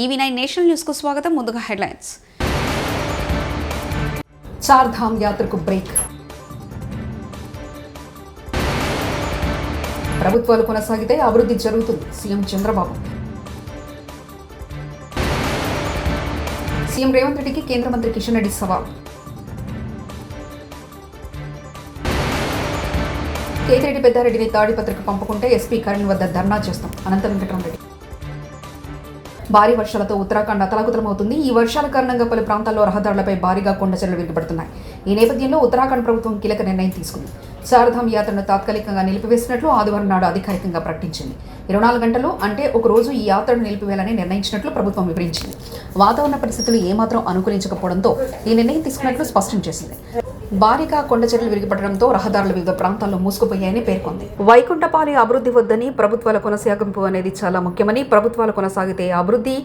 EV9 national news కు స్వాగతం. ముందుగా హెడ్లైన్స్. చార్ ధామ్ యాత్రకు బ్రేక్. ప్రభుత్వాలు కొనసాగితే అభివృద్ధి జరుగుతుంది. సీఎం చంద్రబాబు. సీఎం రేవంత్ రెడ్డికి కేంద్ర మంత్రి కిషన్ రెడ్డి సవాల్. కేతిరెడ్డి పెద్దారెడ్డిని తాడిపత్రికి పంపుకుంటే ఎస్పీ కరణ్ వద్ద ధర్నా చేస్తాం. అనంత వెంకటరామరెడ్డి. భారీ వర్షాలతో ఉత్తరాఖండ్ అతలాకుతలమవుతుంది. ఈ వర్షాల కారణంగా పలు ప్రాంతాల్లో రహదారులపై భారీగా కొండచర్యలు విరిగిపడుతున్నాయి. ఈ నేపథ్యంలో ఉత్తరాఖండ్ ప్రభుత్వం కీలక నిర్ణయం తీసుకుంది. చార్ధామ్ యాత్రను తాత్కాలికంగా నిలిపివేసినట్లు ఆదివారం నాడు అధికారికంగా ప్రకటించింది. 24 గంటలు అంటే ఒక రోజు ఈ యాత్రను నిలిపివేయాలని నిర్ణయించినట్లు ప్రభుత్వం వివరించింది. వాతావరణ పరిస్థితులు ఏమాత్రం అనుకూలించకపోవడంతో ఈ నిర్ణయం తీసుకున్నట్లు స్పష్టం చేసింది. భారీగా కొండచర్యలు విరిగిపడడంతో రహదారులు వివిధ ప్రాంతాల్లో మూసుకుపోయాయని పేర్కొంది. వైకుంఠపాలి అభివృద్ధి వద్దని ప్రభుత్వాల కొనసాగింపు అనేది చాలా ముఖ్యమని, ప్రభుత్వాలు కొనసాగితే అభివృద్ధి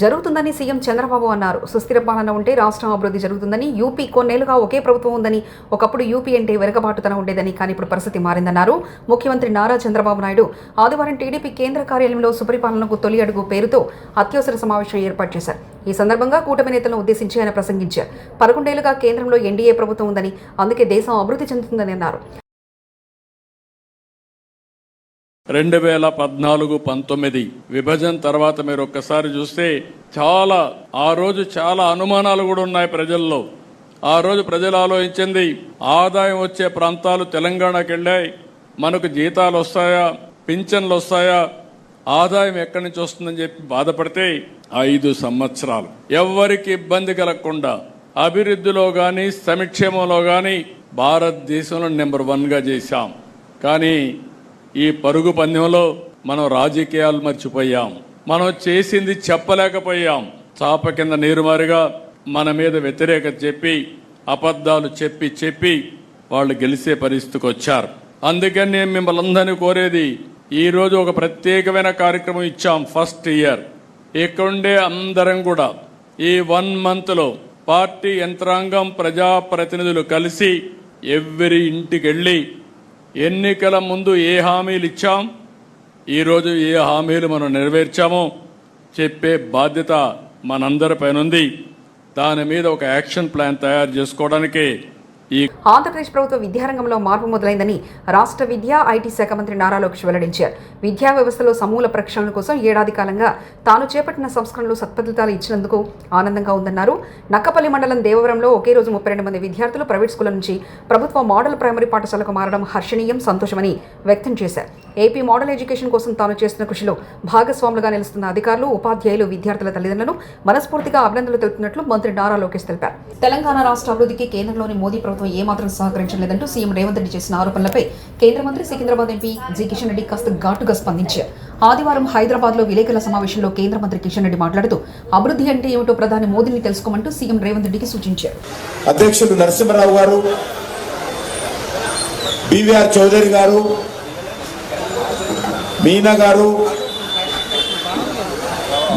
జరుగుతుందని సీఎం చంద్రబాబు అన్నారు. సుస్థిర పాలన ఉంటే రాష్ట్రం అభివృద్ధి జరుగుతుందని, యూపీ కొన్నేళ్లుగా ఒకే ప్రభుత్వం ఉందని, ఒకప్పుడు యూపీ అంటే వెనుకబాటుతనం ఉండేదని, కానీ ఇప్పుడు పరిస్థితి మారిందన్నారు. ముఖ్యమంత్రి నారా చంద్రబాబు నాయుడు ఆదివారం టీడీపీ కేంద్ర కార్యాలయంలో సుపరిపాలనకు తొలి అడుగు పేరుతో అత్యవసర సమావేశం ఏర్పాటు చేశారు. ఈ సందర్భంగా కూటమి నేతలను ఉద్దేశించి ఆయన ప్రసంగించారు. 11 ఏళ్లుగా కేంద్రంలో ఎన్డీఏ ప్రభుత్వం ఉందని, అందుకే దేశం అభివృద్ధి చెందుతుందని అన్నారు. 2014-19 విభజన తర్వాత మీరు ఒక్కసారి చూస్తే ఆ రోజు చాలా అనుమానాలు కూడా ఉన్నాయి ప్రజల్లో. ఆ రోజు ప్రజలు ఆలోచించింది, ఆదాయం వచ్చే ప్రాంతాలు తెలంగాణకి వెళ్ళాయి, మనకు జీతాలు వస్తాయా, పింఛన్లు వస్తాయా, ఆదాయం ఎక్కడి నుంచి వస్తుందని చెప్పి బాధపడితే 5 సంవత్సరాలు ఎవ్వరికి ఇబ్బంది కలగకుండా అభివృద్ధిలో గాని సంక్షేమంలో గాని భారతదేశంలో నెంబర్ 1గా చేశాం. కానీ ఈ పరుగు పందెంలో మనం రాజకీయాలు మర్చిపోయాం. మనం చేసింది చెప్పలేకపోయాం. చాప కింద నీరుమారిగా మన మీద వ్యతిరేకత చెప్పి అబద్ధాలు చెప్పి వాళ్ళు గెలిచే పరిస్థితికి వచ్చారు. అందుకని నేను మిమ్మల్ని అందరినీ కోరేది, ఈ రోజు ఒక ప్రత్యేకమైన కార్యక్రమం ఇచ్చాం. ఫస్ట్ ఇయర్ ఇక్కడుండే అందరం కూడా ఈ 1 మంత్లో పార్టీ యంత్రాంగం ప్రజాప్రతినిధులు కలిసి ఎవ్రీ ఇంటికి వెళ్ళి ఎన్నికల ముందు ఏ హామీలు ఇచ్చాం, ఈరోజు ఏ హామీలు మనం నెరవేర్చామో చెప్పే బాధ్యత మనందరిపైన ఉంది. దాని మీద ఒక యాక్షన్ ప్లాన్ తయారు చేసుకోవడానికి ఆంధ్రప్రదేశ్ ప్రభుత్వ విద్యారంగంలో మార్పు మొదలైందని రాష్ట్ర విద్యా ఐటీ శాఖ మంత్రి నారా లోకేష్ వెల్లడించారు. విద్యా వ్యవస్థలో సమూల ప్రక్షాళన కోసం ఏడాది కాలంగా తాను చేపట్టిన సంస్కరణలు సత్ఫలితాలు ఇచ్చినందుకు ఆనందంగా ఉందన్నారు. నక్కపల్లి మండలం దేవవరంలో ఒకే రోజు 32 మంది విద్యార్థులు ప్రైవేట్ స్కూళ్ల నుంచి ప్రభుత్వ మోడల్ ప్రైమరీ పాఠశాలకు మారడం హర్షణీయం, సంతోషమని వ్యక్తం చేశారు. ఏపీ మోడల్ ఎడ్యుకేషన్ కోసం తాను చేస్తున్న కృషిలో భాగస్వాములుగా నిలుస్తున్న అధికారులు, ఉపాధ్యాయులు, విద్యార్థుల తల్లిదండ్రులను మనస్ఫూర్తిగా అభినందనలు తెలుపుతున్నట్లు మంత్రి నారా లోకేష్ తెలిపారు. తెలంగాణ రాష్ట్ర అభివృద్ధికి కేంద్రంలోని మోదీ ప్రభుత్వం ఏమాత్రం సహకరించలేదంటూ సీఎం రేవంత్ రెడ్డి చేసిన ఆరోపణలపై కేంద్ర మంత్రి సికింద్రాబాద్ ఎంపీ జి కిషన్ రెడ్డి కాస్త ఘాటుగా స్పందించారు. ఆదివారం హైదరాబాద్ లో విలేకరుల సమావేశంలో కేంద్ర మంత్రి కిషన్ రెడ్డి మాట్లాడుతూ అభివృద్ధి అంటే ఏమిటో ప్రధాని మోదీని తెలుసుకోమంటూ సీఎం రేవంత్ రెడ్డికి సూచించారు. అధ్యక్షుడు నరసింహరావు గారు, బివిఆర్ చౌదరి గారు, మీనా గారు,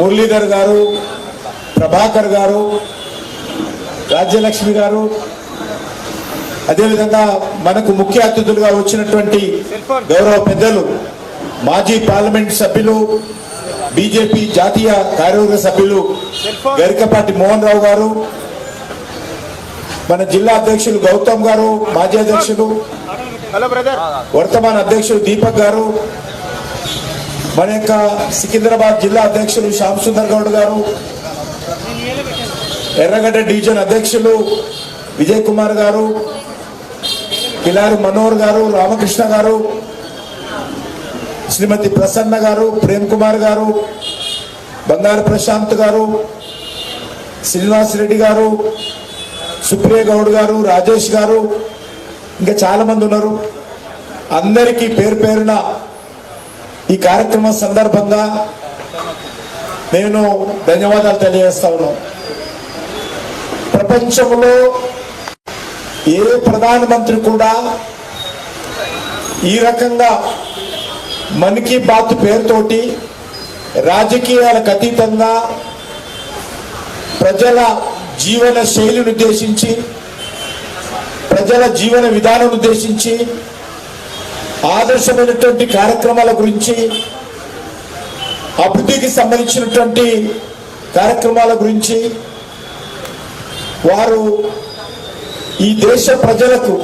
మురళీధర్ గారు, ప్రభాకర్ గారు, రాజ్యలక్ష్మి గారు, అదేవిధంగా మనకు ముఖ్య అతిథులుగా వచ్చినటువంటి గౌరవ పెద్దలు మాజీ పార్లమెంట్ సభ్యులు, బీజేపీ జాతీయ కార్యవర్గ సభ్యులు గరికపాటి మోహన్ రావు గారు, మన జిల్లా అధ్యక్షులు గౌతమ్ గారు, మాజీ అధ్యక్షులు, వర్తమాన అధ్యక్షులు దీపక్ గారు, మన యొక్క సికింద్రాబాద్ జిల్లా అధ్యక్షులు శ్యామ్ సుందర్ గౌడ్ గారు, ఎర్రగడ్డ డివిజన్ అధ్యక్షులు విజయ్ కుమార్ గారు, కిలారు మనోహర్ గారు, రామకృష్ణ గారు, శ్రీమతి ప్రసన్న గారు, ప్రేమ్ కుమార్ గారు, బంగారు ప్రశాంత్ గారు, శ్రీనివాస్ రెడ్డి గారు, సుప్రియ గౌడ్ గారు, రాజేష్ గారు, ఇంకా చాలా మంది ఉన్నారు. అందరికీ పేరు పేరున ఈ కార్యక్రమం సందర్భంగా నేను ధన్యవాదాలు తెలియజేస్తా ఉన్నాను. ప్రపంచంలో ఏ ప్రధానమంత్రి కూడా ఈ రకంగా మన్ కీ బాత్ పేరుతోటి రాజకీయాలకు అతీతంగా ప్రజల జీవన శైలిని ఉద్దేశించి, ప్రజల జీవన విధానం ఉద్దేశించి ఆదర్శమైనటువంటి కార్యక్రమాల గురించి, అభివృద్ధికి సంబంధించినటువంటి కార్యక్రమాల గురించి వారు ఈ దేశ ప్రజలకు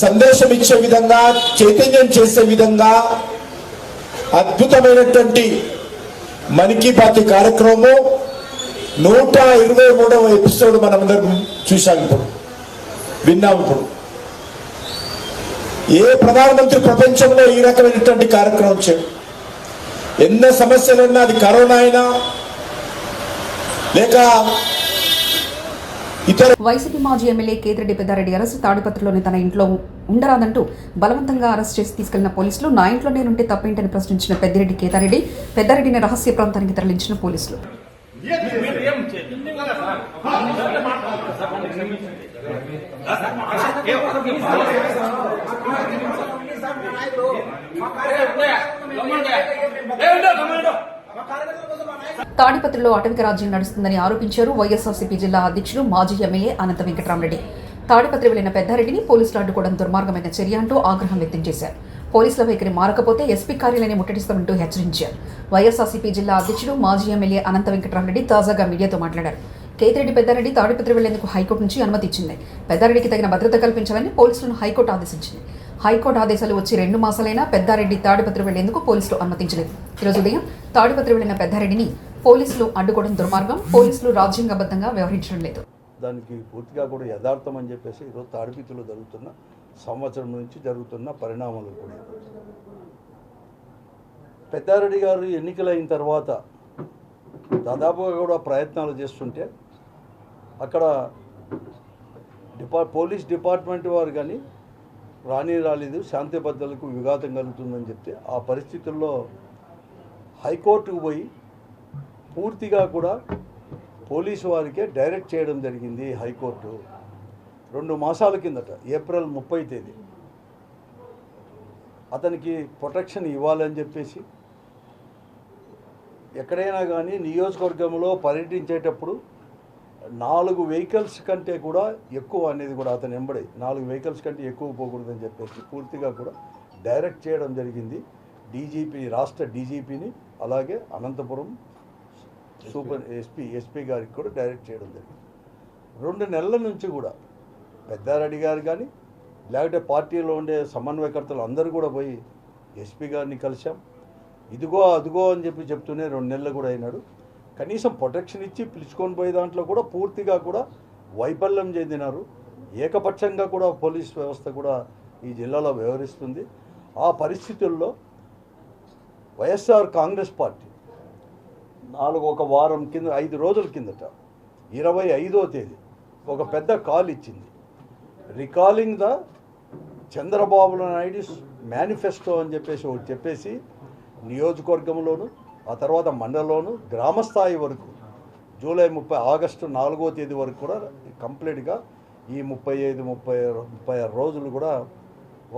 సందేశం ఇచ్చే విధంగా, చైతన్యం చేసే విధంగా అద్భుతమైనటువంటి మన్ కీ బాత్ కార్యక్రమం 123వ ఎపిసోడ్ మనమందరం చూసాం. ఇప్పుడు విన్నాం. ఇప్పుడు ఏ ప్రధానమంత్రి ప్రపంచంలో ఈ రకమైనటువంటి కార్యక్రమం చేయరు. ఎన్నో సమస్యలున్నా, అది కరోనా అయినా లేక ఇతర. వైసీపీ మాజీ ఎమ్మెల్యే కేతిరెడ్డి పెద్దారెడ్డి అరెస్ట్ తాడిపత్రిలోని తన ఇంట్లో ఉండరాదంటూ బలవంతంగా అరెస్ట్ చేసి తీసుకెళ్లిన పోలీసులు. నా ఇంట్లో నేనుంటే తప్పేంటని ప్రశ్నించిన పెద్దిరెడ్డి పెద్దారెడ్డిని రహస్య ప్రాంతానికి తరలించిన పోలీసులు. తాడిపత్రిలో అటవిక రాజ్యం నడుస్తుందని ఆరోపించారు వైఎస్ఆర్సీపీ జిల్లా అధ్యక్షులు మాజీ ఎమ్మెల్యే అనంత వెంకటరామరెడ్డి. తాడిపత్రి వెళ్లిన పెద్దారెడ్డిని పోలీసులు అడ్డుకోవడం దుర్మార్గమైన చర్య అంటూ ఆగ్రహం వ్యక్తం చేశారు. పోలీసుల వైఖరి మారకపోతే ఎస్పీ కార్యాలయాన్ని ముట్టడిస్తామంటూ హెచ్చరించారు. వైఎస్ఆర్సీపీ జిల్లా అధ్యక్షుడు మాజీ ఎమ్మెల్యే అనంత వెంకటరామరెడ్డి తాజాగా మీడియాతో మాట్లాడారు. కేతిరెడ్డి పెద్దారెడ్డి తాడిపత్రి వెళ్లేందుకు హైకోర్టు నుంచి అనుమతి ఇచ్చింది. పెద్దారెడ్డికి తగిన భద్రత కల్పించాలని పోలీసులను హైకోర్టు ఆదేశించింది. హైకోర్టు ఆదేశాలు వచ్చి 2 మాసాలైనా పెద్దారెడ్డి తాడిపత్రి వెళ్లేందుకు పోలీసులు అనుమతించలేదు. ఈరోజు ఉదయం తాడిపత్రి వెళ్లిన పెద్దారెడ్డిని పోలీసులు అడ్డుకోవడం దుర్మార్గం. పోలీసులు రాజ్యాంగబద్ధంగా వ్యవహరించడం లేదు. దానికి పూర్తిగా కూడా యథార్థం అని చెప్పేసి ఈరోజు తాడిపత్రిలో జరుగుతున్న సంవత్సరం నుంచి జరుగుతున్న పరిణామాలు కూడా. పెద్దారెడ్డి గారు ఎన్నికలైన తర్వాత దాదాపుగా కూడా ప్రయత్నాలు చేస్తుంటే అక్కడ పోలీస్ డిపార్ట్మెంట్ వారు కానీ రాలేదు, శాంతి భద్రతలకు విఘాతం కలుగుతుందని చెప్తే ఆ పరిస్థితుల్లో హైకోర్టుకు పోయి పూర్తిగా కూడా పోలీసు వారికే డైరెక్ట్ చేయడం జరిగింది. హైకోర్టు 2 మాసాల కిందట ఏప్రిల్ 30 తేదీ అతనికి ప్రొటెక్షన్ ఇవ్వాలని చెప్పేసి ఎక్కడైనా కానీ నియోజకవర్గంలో పర్యటించేటప్పుడు 4 వెహికల్స్ కంటే కూడా ఎక్కువ అనేది కూడా అతను వెంబడి 4 వెహికల్స్ కంటే ఎక్కువ పోకూడదని చెప్పేసి పూర్తిగా కూడా డైరెక్ట్ చేయడం జరిగింది. డీజీపీ, రాష్ట్ర డీజీపీని, అలాగే అనంతపురం సూపర్ ఎస్పీ గారికి కూడా డైరెక్ట్ చేయడం జరిగింది. 2 నెలల నుంచి కూడా పెద్దారెడ్డి గారు కానీ లేకపోతే పార్టీలో ఉండే సమన్వయకర్తలు అందరూ కూడా పోయి ఎస్పీ గారిని కలిసాం. ఇదిగో అదిగో అని చెప్తూనే 2 నెలలు కూడా అయినాడు. కనీసం ప్రొటెక్షన్ ఇచ్చి పిలుచుకొని పోయే దాంట్లో కూడా పూర్తిగా కూడా వైఫల్యం చెందినారు. ఏకపక్షంగా కూడా పోలీస్ వ్యవస్థ కూడా ఈ జిల్లాలో వ్యవహరిస్తుంది. ఆ పరిస్థితుల్లో వైఎస్ఆర్ కాంగ్రెస్ పార్టీ ఒక వారం కింద 5 రోజుల కిందట 25వ తేదీ ఒక పెద్ద కాల్ ఇచ్చింది. Recalling the Chandrababu Naidu manifesto అని చెప్పేసి నియోజకవర్గంలోను, ఆ తర్వాత మండలంలోను, గ్రామస్థాయి వరకు ఆగస్టు 4వ తేదీ వరకు కూడా కంప్లీట్గా ఈ 35-36 రోజులు కూడా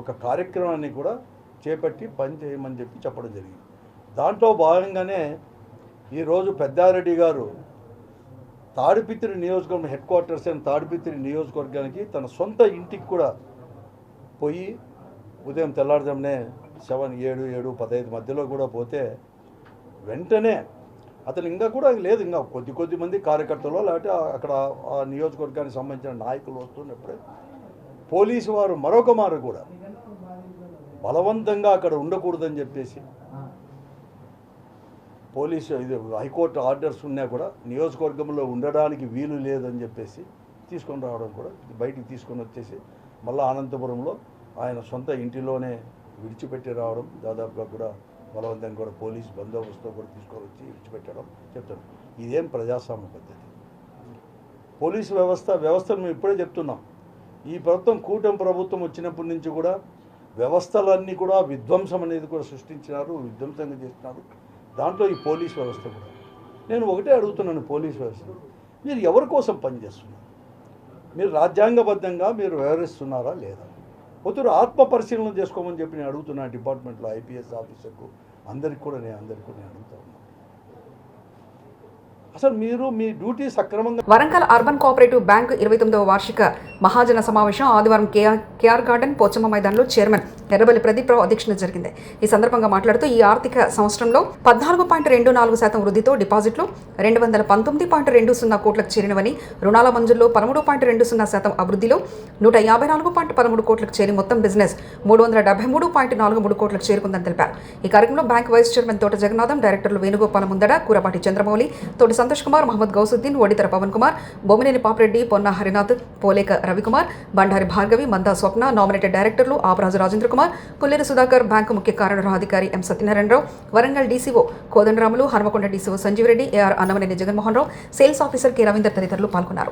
ఒక కార్యక్రమాన్ని కూడా చేపట్టి పని చేయమని చెప్పడం జరిగింది. దాంట్లో భాగంగానే ఈరోజు పెద్దారెడ్డి గారు తాడిపత్రి నియోజకవర్గం హెడ్ క్వార్టర్స్ అయిన తాడిపత్రి నియోజకవర్గానికి తన సొంత ఇంటికి కూడా పోయి ఉదయం తెల్లారుజామునే 7-15 మధ్యలో కూడా పోతే వెంటనే అతను ఇంకా కూడా లేదు, ఇంకా కొద్ది మంది కార్యకర్తలు లేకపోతే అక్కడ ఆ నియోజకవర్గానికి సంబంధించిన నాయకులు వస్తున్నప్పుడే పోలీసు వారు మరొక మారు కూడా బలవంతంగా అక్కడ ఉండకూడదని చెప్పేసి హైకోర్టు ఆర్డర్స్ ఉన్నా కూడా నియోజకవర్గంలో ఉండడానికి వీలు లేదని చెప్పేసి తీసుకొని రావడం కూడా బయటికి తీసుకొని వచ్చేసి మళ్ళీ అనంతపురంలో ఆయన సొంత ఇంటిలోనే విడిచిపెట్టి రావడం, దాదాపుగా కూడా బలవంతంగా కూడా పోలీస్ బందోబస్తుతో కూడా తీసుకొని వచ్చి విడిచిపెట్టడం చెప్తాను. ఇదేం ప్రజాస్వామ్య పద్ధతి? పోలీసు వ్యవస్థను మేము ఇప్పుడే చెప్తున్నాం. ఈ ప్రభుత్వం కూటమి ప్రభుత్వం వచ్చినప్పటి నుంచి కూడా వ్యవస్థలన్నీ కూడా విధ్వంసం అనేది కూడా సృష్టించినారు, విధ్వంసంగా చేస్తున్నారు. దాంట్లో ఈ పోలీస్ వ్యవస్థ కూడా. నేను ఒకటే అడుగుతున్నాను, పోలీస్ వ్యవస్థ మీరు ఎవరి కోసం పనిచేస్తున్నారు? మీరు రాజ్యాంగబద్ధంగా మీరు వ్యవహరిస్తున్నారా లేదా? పొద్దురు ఆత్మ పరిశీలన చేసుకోమని చెప్పి నేను అడుగుతున్నాను డిపార్ట్మెంట్లో ఐపీఎస్ ఆఫీసర్కు అందరికి కూడా నేను అడుగుతా ఉన్నాను. అసలు మీరు మీ డ్యూటీ సక్రమంగా. వరంగల్ అర్బన్ కోఆపరేటివ్ బ్యాంకు 29వ వార్షిక మహాజన సమావేశం ఆదివారం కేఆర్ గార్డెన్ పోచమ్మ మైదానంలో చైర్మన్ ఎర్రబెల్లి ప్రదీప్రావు అధ్యక్షతన జరిగింది. ఈ సందర్భంగా మాట్లాడుతూ ఈ ఆర్థిక సంవత్సరంలో 14.24% వృద్ధితో డిపాజిట్లు 219.20 కోట్లకు చేరినవని, రుణాల మంజూరులో 13.20% అభివృద్ధిలో 154.13 కోట్లకు చేరి మొత్తం బిజినెస్ 373.43 కోట్లకు చేరుకుందని తెలిపారు. ఈ కార్యక్రమంలో బ్యాంక్ వైస్ చైర్మన్ తోట జగన్నాథం, డైరెక్టర్లు వేణుగోపాల ముందడ, కూరపాటి చంద్రమౌళి, తోటి సంతోష్ కుమార్, మహమ్మద్ గౌసుద్దీన్, ఒడితర పవన్ కుమార్, బొమ్మినేని పాపిరెడ్డి, పొన్న హరినాథ్, పోలేక రవికుమార్, బండారి భార్గవి, మందా స్వప్న, నామినేటెడ్ డైరెక్టర్లు ఆపరాజు రాజేంద్ర కుమార్, పుల్లేరు సుధాకర్, బ్యాంకు ముఖ్య కార్యనిర్వహణాధికారి M Satyanarayanarao, Warangal DCO Kodandaramulu, Hanumakonda DCO Sanjeev Reddy, AR Annamaneni Jaganmohan Rao, sales officer K Ravinder తదితరులు పాల్గొన్నారు.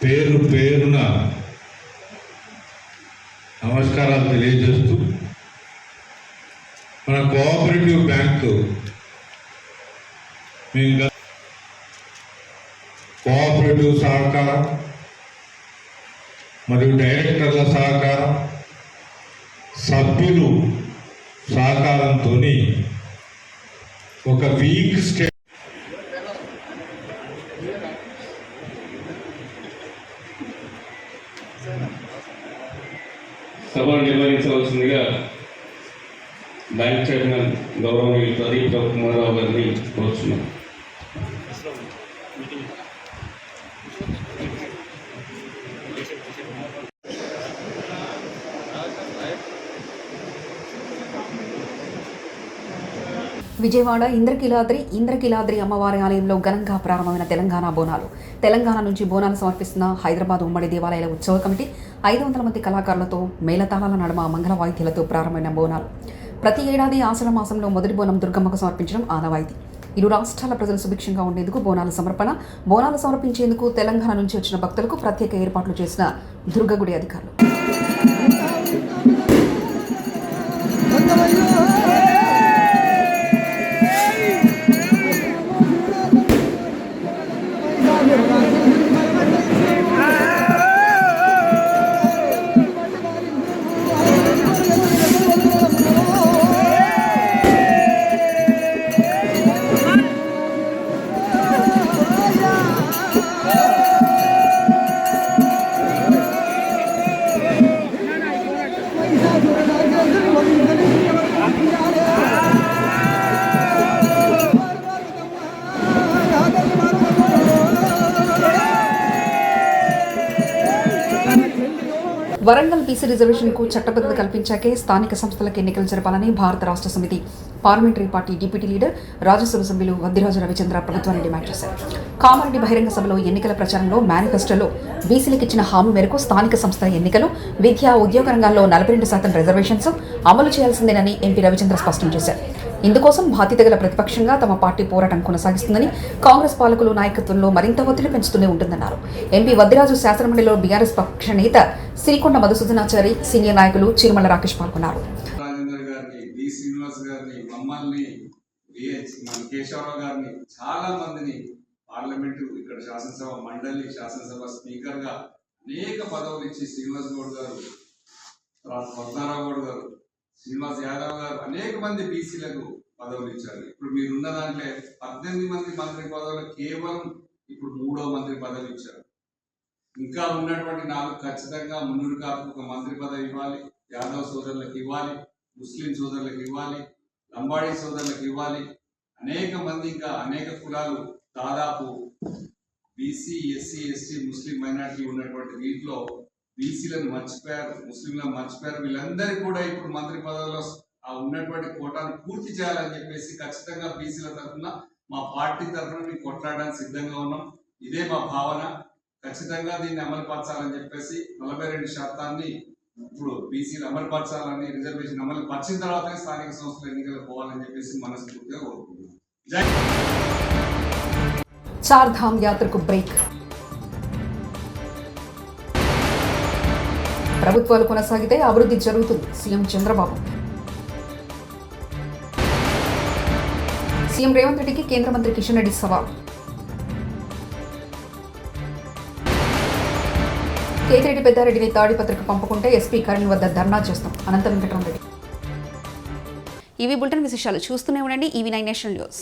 పేరు పేరున నమస్కారాలు తెలియజేస్తూ మన కోఆపరేటివ్ బ్యాంకు కోఆపరేటివ్ సహకారం మరియు డైరెక్టర్ల సహకారం, సభ్యులు సహకారంతో ఒక వీక్ స్టే సభను నిర్వహించవలసిందిగా బ్యాంక్ చైర్మన్ గౌరవనీయులు ప్రదీప్ కుమారరావు గారిని కోరుచున్నాం. విజయవాడ ఇంద్రకీలాద్రి అమ్మవారి ఆలయంలో ఘనంగా ప్రారంభమైన తెలంగాణ బోనాలు. తెలంగాణ నుంచి బోనాలు సమర్పిస్తున్న హైదరాబాద్ ఉమ్మడి దేవాలయాల ఉత్సవ కమిటీ 500 మంది కళాకారులతో మేళతాళాల నడుమ మంగళ వాయిద్యాలతో ప్రారంభమైన బోనాలు. ప్రతి ఏడాది ఆషాఢ మాసంలో మొదటి బోనం దుర్గమ్మకు సమర్పించడం ఆనవాయితీ. ఇరు రాష్ట్రాల ప్రజలు సుభిక్షంగా ఉండేందుకు బోనాల సమర్పణ, బోనాలు సమర్పించేందుకు తెలంగాణ నుంచి వచ్చిన భక్తులకు ప్రత్యేక ఏర్పాట్లు చేసిన దుర్గగుడి అధికారులు. వరంగల్ బీసీ రిజర్వేషన్కు చట్టబద్ధత కల్పించాకే స్థానిక సంస్థలకు ఎన్నికలు జరపాలని భారత రాష్ట్ర సమితి parliamentary party deputy leader Rajya Sabha సభ్యులు వద్దిరాజు రవిచంద్ర ప్రభుత్వాన్ని డిమాండ్ చేశారు. కామారెడ్డి బహిరంగ సభలో ఎన్నికల ప్రచారంలో మేనిఫెస్టోలో బీసీలకు ఇచ్చిన హామీ మేరకు స్థానిక సంస్థల ఎన్నికలు, విద్యా, ఉద్యోగ రంగాల్లో 42% రిజర్వేషన్స్ అమలు చేయాల్సిందేనని ఎంపీ రవిచంద్ర స్పష్టం చేశారు. ఇందుకోసం బాధ్యత గల ప్రతిపక్షంగా తమ పార్టీ పోరాటం కొనసాగిస్తుందని, కాంగ్రెస్ పాలకులు నాయకత్వంలో మరింత ఒత్తిడి పెంచుతూనే ఉంటుందన్నారు. ఎంపీ వద్దిరాజు శాసనమండలిలో బీఆర్ఎస్ పక్ష నేత సిరికొండ మధుసూదనాచారి, సీనియర్ నాయకులు చిరుమల రాకేష్ పాల్గొన్నారు. కేశవరావు గారిని, చాలా మందిని పార్లమెంటు, ఇక్కడ శాసనసభ మండలి, శాసనసభ స్పీకర్ గా అనేక పదవులు ఇచ్చి శ్రీనివాస్ గౌడ్ గారు, పద్మారావు గౌడ్ గారు, శ్రీనివాస్ యాదవ్ గారు అనేక మంది బీసీలకు పదవులు ఇచ్చారు. ఇప్పుడు మీరున్న దాంట్లో 18 మంది మంత్రి పదవులు కేవలం ఇప్పుడు 3వ మంత్రి పదవి ఇచ్చారు. ఇంకా ఉన్నటువంటి 4 ఖచ్చితంగా మున్నూరు కాపు ఒక మంత్రి పదవి ఇవ్వాలి, యాదవ్ సోదరులకు ఇవ్వాలి, ముస్లిం సోదరులకు ఇవ్వాలి, లంబాడీ సోదరులకు ఇవ్వాలి. అనేక మంది ఇంకా అనేక కులాలు, దాదాపు బీసీ, ఎస్సీ, ఎస్టీ, ముస్లిం మైనార్టీ ఉన్నటువంటి వీటిలో బీసీలను మర్చిపోయారు, ముస్లింలను మర్చిపోయారు. వీళ్ళందరికీ కూడా ఇప్పుడు మంత్రి పదవుల్లో ఉన్నటువంటి కోటాను పూర్తి చేయాలని చెప్పేసి ఖచ్చితంగా బీసీల తరఫున, మా పార్టీ తరఫున మేము కొట్లాడడానికి సిద్ధంగా ఉన్నాం. ఇదే మా భావన. ఖచ్చితంగా దీన్ని అమలుపరచాలని చెప్పేసి 42% ఇప్పుడు బీసీలు అమలుపరచాలని, రిజర్వేషన్ అమలు పరిచిన తర్వాతనే స్థానిక సంస్థల ఎన్నికలకు పోవాలని చెప్పేసి మనస్ఫూర్తిగా కోరుకుంటున్నాం. చార్ధామ్ యాత్రకు బ్రేక్. ప్రభుత్వాలు కొనసాగితే అభివృద్ధి జరుగుతుంది. సీఎం చంద్రబాబు. సీఎం రేవంత్ రెడ్డికి కేంద్ర మంత్రి కిషన్ రెడ్డి సవాల్. కేతిరెడ్డి పెద్దారెడ్డిని తాడిపత్రికి పంపుకుంటే ఎస్పీ కరణ్ వద్ద ధర్నా చేస్తాం. అనంత వెంకటరామరెడ్డి. ఇవి బులెటిన్ విశేషాలు. చూస్తూనే ఉండండి EV9 నేషనల్ న్యూస్.